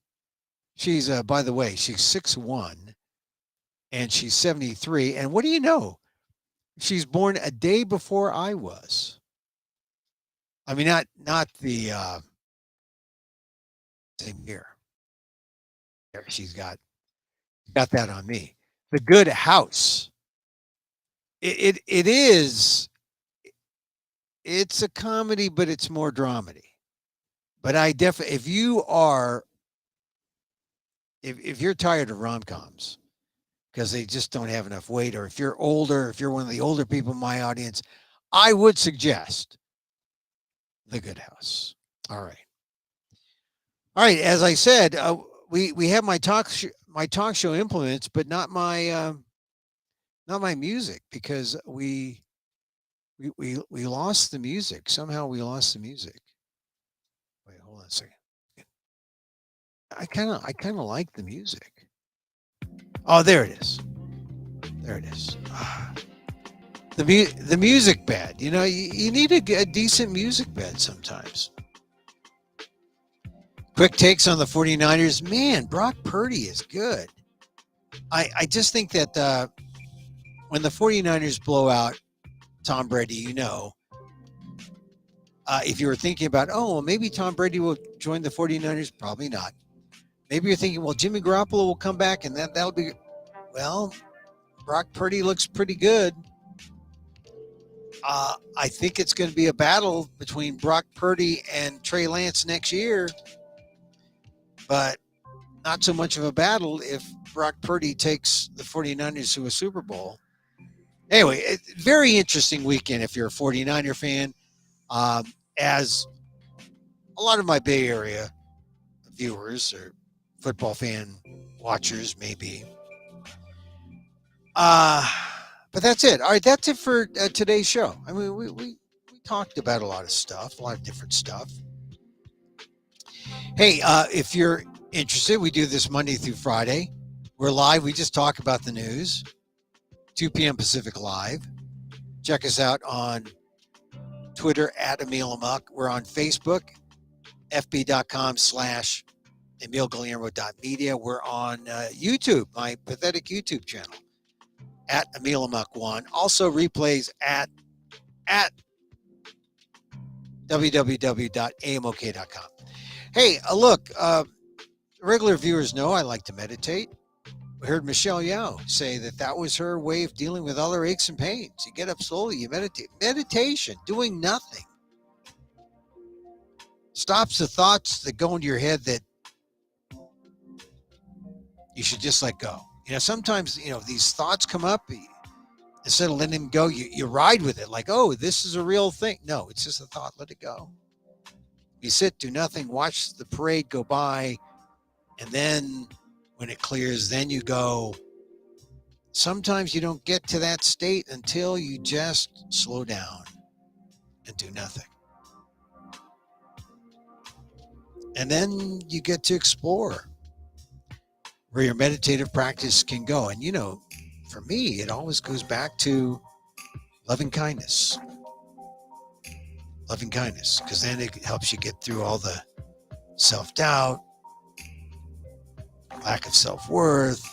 She's by the way, she's 6'1" and she's 73. And what do you know? She's born a day before I was. I mean, not the same year. She's got that on me. The Good House. It is. It's a comedy, but it's more dramedy. But I definitely, if you're tired of rom coms because they just don't have enough weight, or if you're older, if you're one of the older people in my audience, I would suggest The Good House. All right. All right. As I said, we have my talk show implements, but not my music because we lost the music. Somehow we lost the music. Wait, hold on a second. I kind of like the music. Oh, there it is. There it is. The music bed. You need a decent music bed sometimes. Quick takes on the 49ers. Man, Brock Purdy is good. I just think that when the 49ers blow out Tom Brady, if you were thinking about, oh, well, maybe Tom Brady will join the 49ers, probably not. Maybe you're thinking, well, Jimmy Garoppolo will come back and that'll be, well, Brock Purdy looks pretty good. I think it's going to be a battle between Brock Purdy and Trey Lance next year, but not so much of a battle if Brock Purdy takes the 49ers to a Super Bowl. Anyway, very interesting weekend if you're a 49er fan. As a lot of my Bay Area viewers or football fan watchers maybe. But that's it. All right, that's it for today's show. I mean, we talked about a lot of stuff, a lot of different stuff. Hey, if you're interested, we do this Monday through Friday. We're live. We just talk about the news, 2 p.m. Pacific live. Check us out on Twitter at Emil Amok. We're on Facebook, fb.com/EmilGuillermo.media. We're on YouTube, my pathetic YouTube channel, at Emil Amok1. Also replays at www.amok.com. Hey, look, regular viewers know I like to meditate. We heard Michelle Yeoh say that was her way of dealing with all her aches and pains. You get up slowly, you meditate. Meditation, doing nothing, stops the thoughts that go into your head that you should just let go. Sometimes, these thoughts come up. Instead of letting them go, you ride with it like, oh, this is a real thing. No, it's just a thought. Let it go. You sit, do nothing, watch the parade go by, and then when it clears, then you go. Sometimes you don't get to that state until you just slow down and do nothing. And then you get to explore where your meditative practice can go. And, for me, it always goes back to loving kindness. Loving kindness, because then it helps you get through all the self-doubt, lack of self-worth.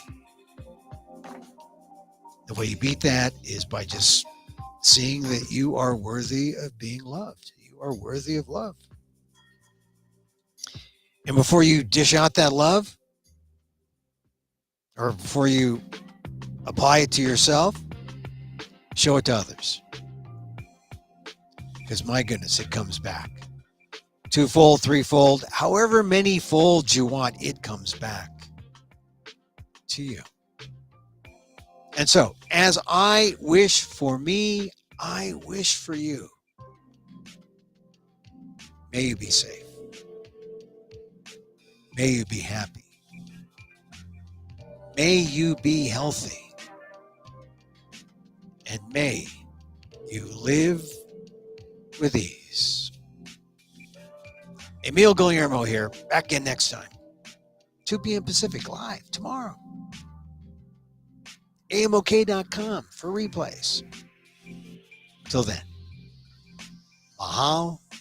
The way you beat that is by just seeing that you are worthy of being loved. You are worthy of love. And before you dish out that love, or before you apply it to yourself, show it to others. Because my goodness, it comes back. Twofold, threefold, however many folds you want, it comes back to you. And so, as I wish for me, I wish for you. May you be safe. May you be happy. May you be healthy. And may you live with ease. Emil Guillermo here, back again next time. 2 p.m. Pacific, live tomorrow. amok.com for replays. Till then, mahalo